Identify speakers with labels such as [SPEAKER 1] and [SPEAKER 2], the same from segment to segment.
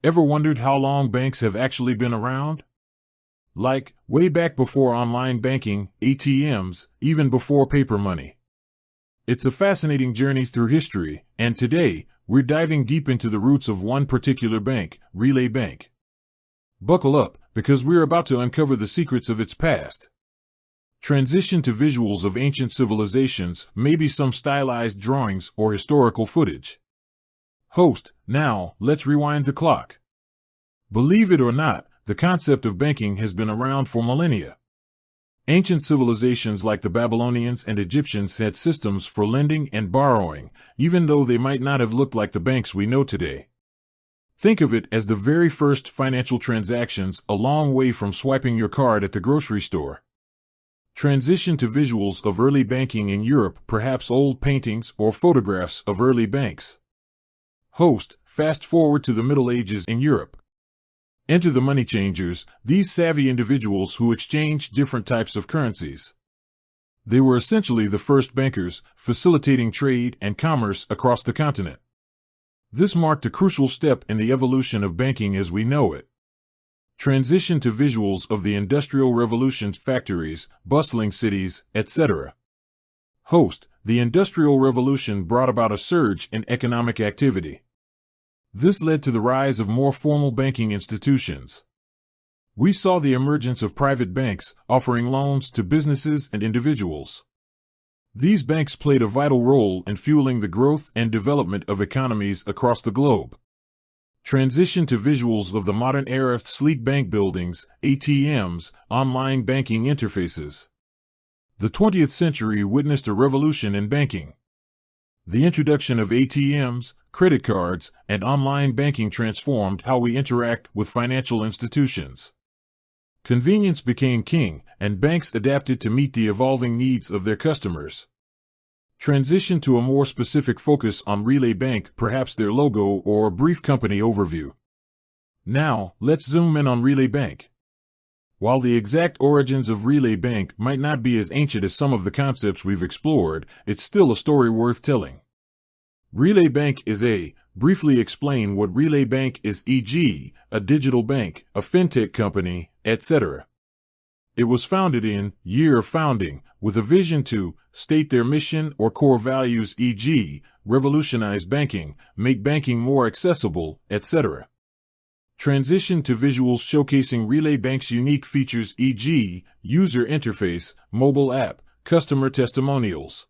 [SPEAKER 1] Ever wondered how long banks have actually been around? Like, way back before online banking, ATMs, even before paper money. It's a fascinating journey through history, and today, we're diving deep into the roots of one particular bank, Relay Bank. Buckle up, because we're about to uncover the secrets of its past. Transition to visuals of ancient civilizations, maybe some stylized drawings or historical footage. Host, now, let's rewind the clock. Believe it or not, the concept of banking has been around for millennia. Ancient civilizations like the Babylonians and Egyptians had systems for lending and borrowing, even though they might not have looked like the banks we know today. Think of it as the very first financial transactions, a long way from swiping your card at the grocery store. Transition to visuals of early banking in Europe, perhaps old paintings or photographs of early banks. Host, fast forward to the Middle Ages in Europe. Enter the money changers, these savvy individuals who exchanged different types of currencies. They were essentially the first bankers, facilitating trade and commerce across the continent. This marked a crucial step in the evolution of banking as we know it. Transition to visuals of the Industrial Revolution's factories, bustling cities, etc. Host, the Industrial Revolution brought about a surge in economic activity. This led to the rise of more formal banking institutions. We saw the emergence of private banks, offering loans to businesses and individuals. These banks played a vital role in fueling the growth and development of economies across the globe. Transition to visuals of the modern era, sleek bank buildings, ATMs, online banking interfaces. The 20th century witnessed a revolution in banking. The introduction of ATMs, credit cards, and online banking transformed how we interact with financial institutions. Convenience became king, and banks adapted to meet the evolving needs of their customers. Transition to a more specific focus on Relay Bank, perhaps their logo or a brief company overview. Now, let's zoom in on Relay Bank. While the exact origins of Relay Bank might not be as ancient as some of the concepts we've explored, it's still a story worth telling. Relay Bank is briefly explain what Relay Bank is, e.g., a digital bank, a fintech company, etc. It was founded in year of founding, with a vision to state their mission or core values, e.g., revolutionize banking, make banking more accessible, etc. Transition to visuals showcasing Relay Bank's unique features, e.g., user interface, mobile app, customer testimonials.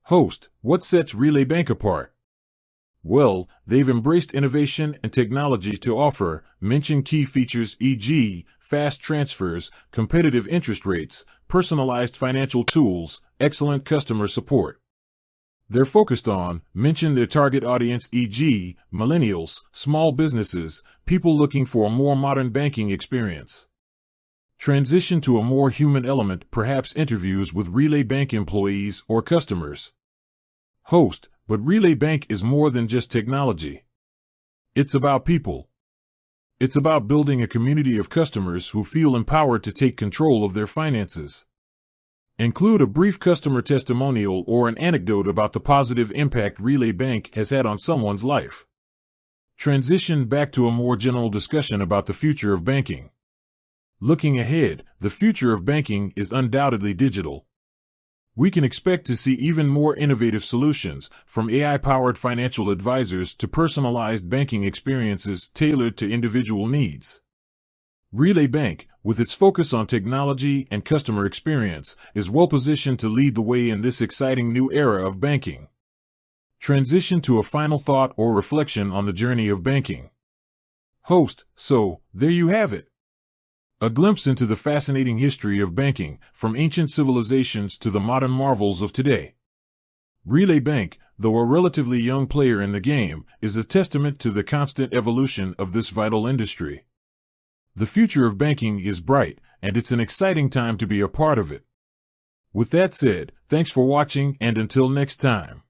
[SPEAKER 1] Host, what sets Relay Bank apart? Well, they've embraced innovation and technology to offer, mention key features, e.g., fast transfers, competitive interest rates, personalized financial tools, excellent customer support. They're focused on, mention their target audience, e.g., millennials, small businesses, people looking for a more modern banking experience. Transition to a more human element, perhaps interviews with Relay Bank employees or customers. Host, but Relay Bank is more than just technology. It's about people. It's about building a community of customers who feel empowered to take control of their finances. Include a brief customer testimonial or an anecdote about the positive impact Relay Bank has had on someone's life. Transition back to a more general discussion about the future of banking. Looking ahead, the future of banking is undoubtedly digital. We can expect to see even more innovative solutions, from AI-powered financial advisors to personalized banking experiences tailored to individual needs. Relay Bank, with its focus on technology and customer experience, is well positioned to lead the way in this exciting new era of banking. Transition to a final thought or reflection on the journey of banking. Host, so, there you have it. A glimpse into the fascinating history of banking, from ancient civilizations to the modern marvels of today. Relay Bank, though a relatively young player in the game, is a testament to the constant evolution of this vital industry. The future of banking is bright, and it's an exciting time to be a part of it. With that said, thanks for watching, and until next time.